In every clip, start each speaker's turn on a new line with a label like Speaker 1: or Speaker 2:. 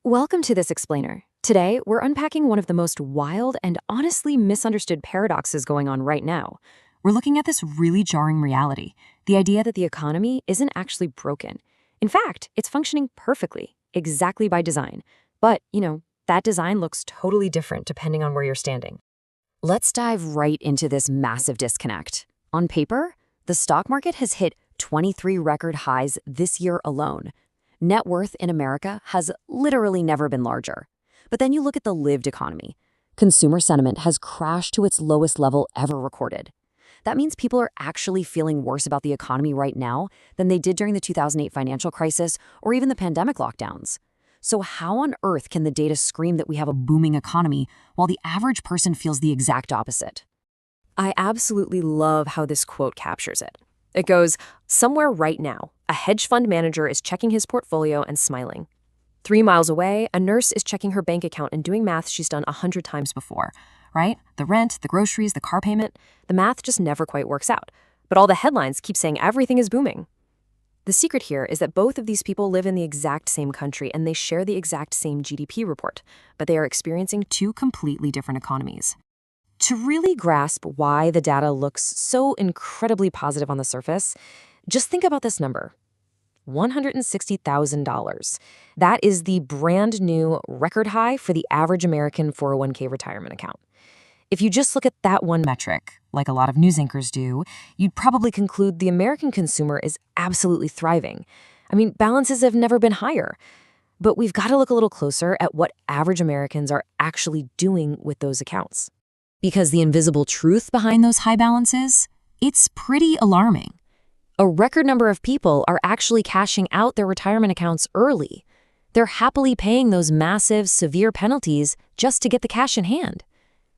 Speaker 1: Welcome to this explainer. Today, we're unpacking one of the most wild and honestly misunderstood paradoxes going on right now. We're looking at this really jarring reality, the idea that the economy isn't actually broken. In fact, it's functioning perfectly, exactly by design. But, that design looks totally different depending on where you're standing. Let's dive right into this massive disconnect. On paper, the stock market has hit 23 record highs this year alone. Net worth in America has literally never been larger. But then you look at the lived economy. Consumer sentiment has crashed to its lowest level ever recorded. That means people are actually feeling worse about the economy right now than they did during the 2008 financial crisis or even the pandemic lockdowns. So how on earth can the data scream that we have a booming economy while the average person feels the exact opposite? I absolutely love how this quote captures it. It goes, "Somewhere right now, a hedge fund manager is checking his portfolio and smiling. 3 miles away, a nurse is checking her bank account and doing math she's done 100 times before." Right? The rent, the groceries, the car payment, the math just never quite works out. But all the headlines keep saying everything is booming. The secret here is that both of these people live in the exact same country and they share the exact same GDP report, but they are experiencing two completely different economies. To really grasp why the data looks so incredibly positive on the surface, just think about this number. $160,000. That is the brand new record high for the average American 401k retirement account. If you just look at that one metric, like a lot of news anchors do, you'd probably conclude the American consumer is absolutely thriving. Balances have never been higher. But we've got to look a little closer at what average Americans are actually doing with those accounts. Because the invisible truth behind those high balances, it's pretty alarming. A record number of people are actually cashing out their retirement accounts early. They're happily paying those massive, severe penalties just to get the cash in hand.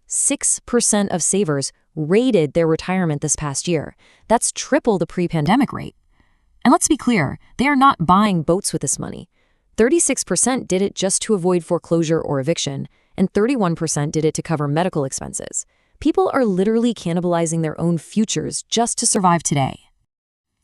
Speaker 1: 6% of savers rated their retirement this past year. That's triple the pre-pandemic rate. And let's be clear, they are not buying boats with this money. 36% did it just to avoid foreclosure or eviction, and 31% did it to cover medical expenses. People are literally cannibalizing their own futures just to survive today.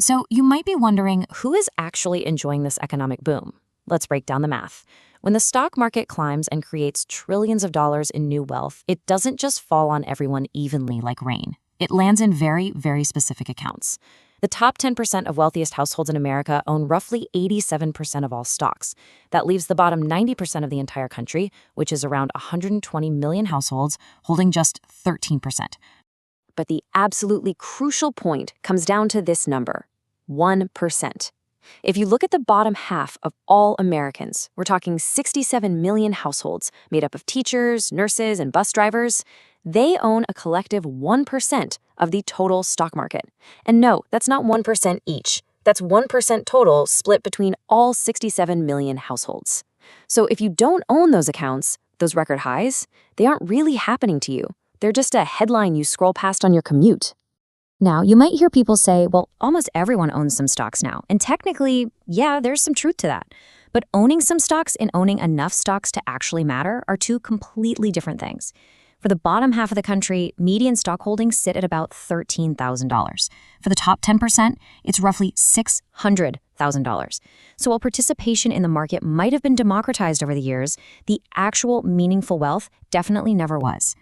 Speaker 1: So you might be wondering, who is actually enjoying this economic boom? Let's break down the math. When the stock market climbs and creates trillions of dollars in new wealth, it doesn't just fall on everyone evenly like rain. It lands in very, very specific accounts. The top 10% of wealthiest households in America own roughly 87% of all stocks. That leaves the bottom 90% of the entire country, which is around 120 million households, holding just 13%. But the absolutely crucial point comes down to this number, 1%. If you look at the bottom half of all Americans, we're talking 67 million households made up of teachers, nurses, and bus drivers. They own a collective 1% of the total stock market. And no, that's not 1% each. That's 1% total split between all 67 million households. So if you don't own those accounts, those record highs, they aren't really happening to you. They're just a headline you scroll past on your commute. Now, you might hear people say, well, almost everyone owns some stocks now. And technically, yeah, there's some truth to that. But owning some stocks and owning enough stocks to actually matter are two completely different things. For the bottom half of the country, median stock holdings sit at about $13,000. For the top 10%, it's roughly $600,000. So while participation in the market might have been democratized over the years, the actual meaningful wealth definitely never was.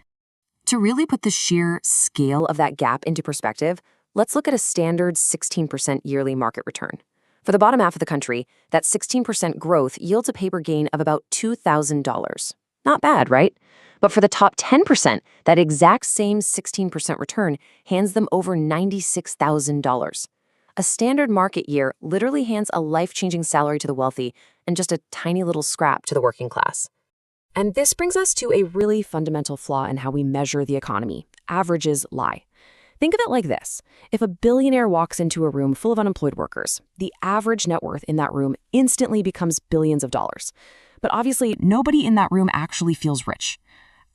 Speaker 1: To really put the sheer scale of that gap into perspective, let's look at a standard 16% yearly market return. For the bottom half of the country, that 16% growth yields a paper gain of about $2,000. Not bad, right? But for the top 10%, that exact same 16% return hands them over $96,000. A standard market year literally hands a life-changing salary to the wealthy and just a tiny little scrap to the working class. And this brings us to a really fundamental flaw in how we measure the economy. Averages lie. Think of it like this. If a billionaire walks into a room full of unemployed workers, the average net worth in that room instantly becomes billions of dollars. But obviously, nobody in that room actually feels rich.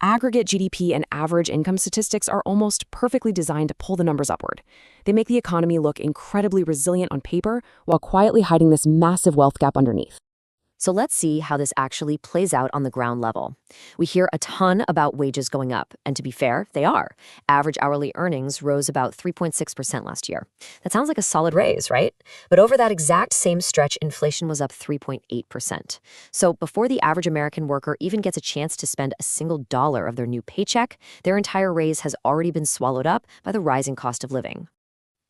Speaker 1: Aggregate GDP and average income statistics are almost perfectly designed to pull the numbers upward. They make the economy look incredibly resilient on paper while quietly hiding this massive wealth gap underneath. So let's see how this actually plays out on the ground level. We hear a ton about wages going up, and to be fair, they are. Average hourly earnings rose about 3.6% last year. That sounds like a solid raise, right? But over that exact same stretch, inflation was up 3.8%. So before the average American worker even gets a chance to spend a single dollar of their new paycheck, their entire raise has already been swallowed up by the rising cost of living.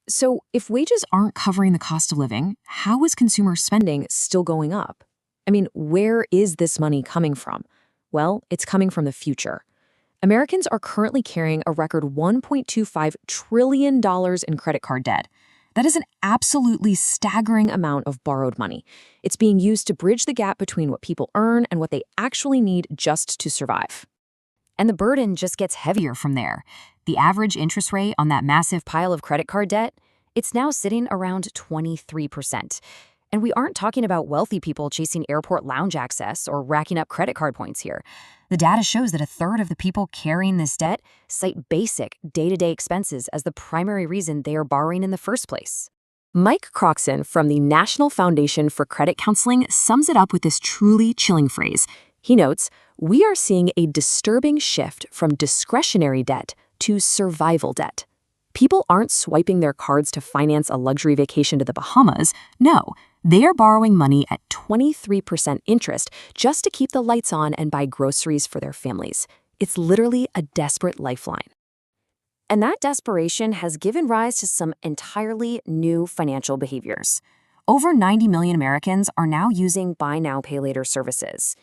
Speaker 1: So if wages aren't covering the cost of living, how is consumer spending still going up? I mean, where is this money coming from? Well, it's coming from the future. Americans are currently carrying a record $1.25 trillion in credit card debt. That is an absolutely staggering amount of borrowed money. It's being used to bridge the gap between what people earn and what they actually need just to survive. And the burden just gets heavier from there. The average interest rate on that massive pile of credit card debt, it's now sitting around 23%. And we aren't talking about wealthy people chasing airport lounge access or racking up credit card points here. The data shows that a third of the people carrying this debt cite basic, day-to-day expenses as the primary reason they are borrowing in the first place. Mike Croxon from the National Foundation for Credit Counseling sums it up with this truly chilling phrase. He notes, "We are seeing a disturbing shift from discretionary debt to survival debt." People aren't swiping their cards to finance a luxury vacation to the Bahamas. No, they are borrowing money at 23% interest just to keep the lights on and buy groceries for their families. It's literally a desperate lifeline. And that desperation has given rise to some entirely new financial behaviors. Over 90 million Americans are now using buy now, pay later services.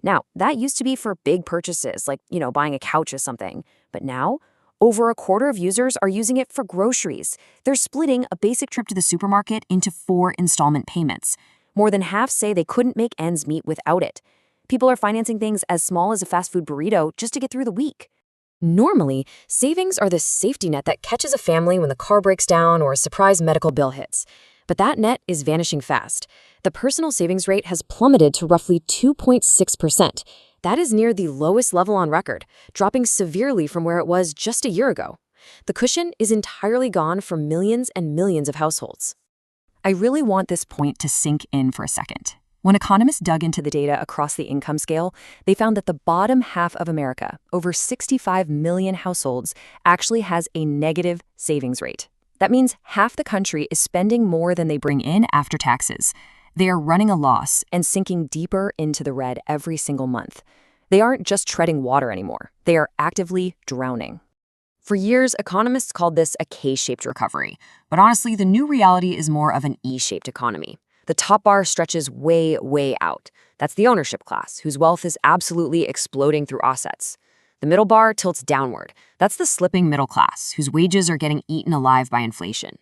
Speaker 1: Now, that used to be for big purchases, like, buying a couch or something. But now, over a quarter of users are using it for groceries. They're splitting a basic trip to the supermarket into 4 installment payments. More than half say they couldn't make ends meet without it. People are financing things as small as a fast food burrito just to get through the week. Normally, savings are the safety net that catches a family when the car breaks down or a surprise medical bill hits. But that net is vanishing fast. The personal savings rate has plummeted to roughly 2.6%. That is near the lowest level on record, dropping severely from where it was just a year ago. The cushion is entirely gone for millions and millions of households. I really want this point to sink in for a second. When economists dug into the data across the income scale, they found that the bottom half of America, over 65 million households, actually has a negative savings rate. That means half the country is spending more than they bring in after taxes. They are running a loss and sinking deeper into the red every single month. They aren't just treading water anymore. They are actively drowning. For years, economists called this a K-shaped recovery. But honestly, the new reality is more of an E-shaped economy. The top bar stretches way, way out. That's the ownership class, whose wealth is absolutely exploding through assets. The middle bar tilts downward. That's the slipping middle class, whose wages are getting eaten alive by inflation.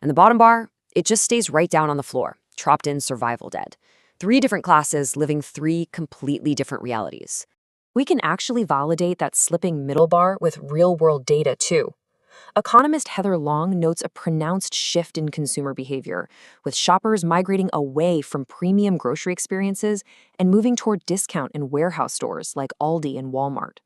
Speaker 1: And the bottom bar, it just stays right down on the floor, trapped in survival debt. 3 different classes living 3 completely different realities. We can actually validate that slipping middle bar with real-world data, too. Economist Heather Long notes a pronounced shift in consumer behavior, with shoppers migrating away from premium grocery experiences and moving toward discount and warehouse stores like Aldi and Walmart.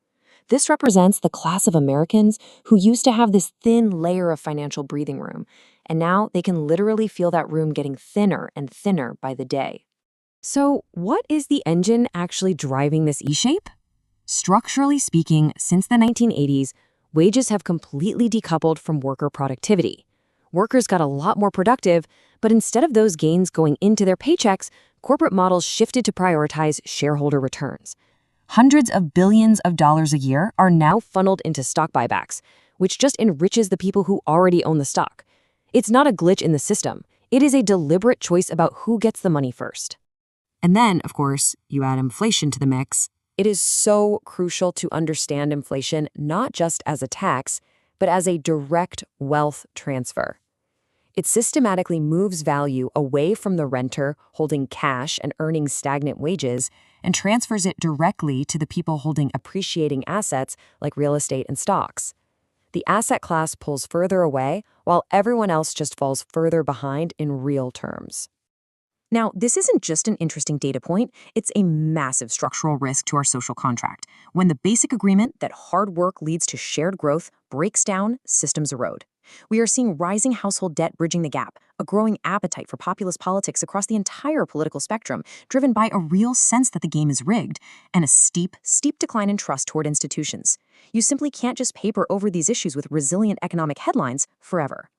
Speaker 1: This represents the class of Americans who used to have this thin layer of financial breathing room, and now they can literally feel that room getting thinner and thinner by the day. So, what is the engine actually driving this E-shape? Structurally speaking, since the 1980s, wages have completely decoupled from worker productivity. Workers got a lot more productive, but instead of those gains going into their paychecks, corporate models shifted to prioritize shareholder returns. Hundreds of billions of dollars a year are now funneled into stock buybacks, which just enriches the people who already own the stock. It's not a glitch in the system. It is a deliberate choice about who gets the money first. And then, of course, you add inflation to the mix. It is so crucial to understand inflation not just as a tax, but as a direct wealth transfer. It systematically moves value away from the renter holding cash and earning stagnant wages and transfers it directly to the people holding appreciating assets like real estate and stocks. The asset class pulls further away while everyone else just falls further behind in real terms. Now, this isn't just an interesting data point, it's a massive structural risk to our social contract. When the basic agreement that hard work leads to shared growth breaks down, systems erode. We are seeing rising household debt bridging the gap, a growing appetite for populist politics across the entire political spectrum, driven by a real sense that the game is rigged, and a steep decline in trust toward institutions. You simply can't just paper over these issues with resilient economic headlines forever.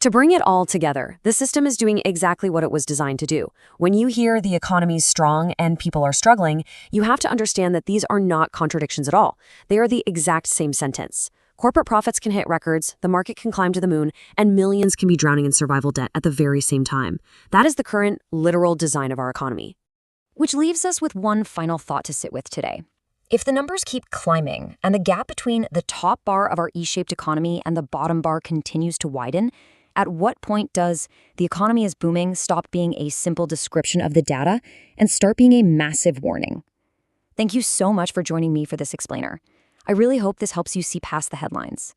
Speaker 1: To bring it all together, the system is doing exactly what it was designed to do. When you hear the economy's strong and people are struggling, you have to understand that these are not contradictions at all. They are the exact same sentence. Corporate profits can hit records, the market can climb to the moon, and millions can be drowning in survival debt at the very same time. That is the current, literal design of our economy. Which leaves us with one final thought to sit with today. If the numbers keep climbing and the gap between the top bar of our E-shaped economy and the bottom bar continues to widen, at what point does "the economy is booming" stop being a simple description of the data and start being a massive warning? Thank you so much for joining me for this explainer. I really hope this helps you see past the headlines.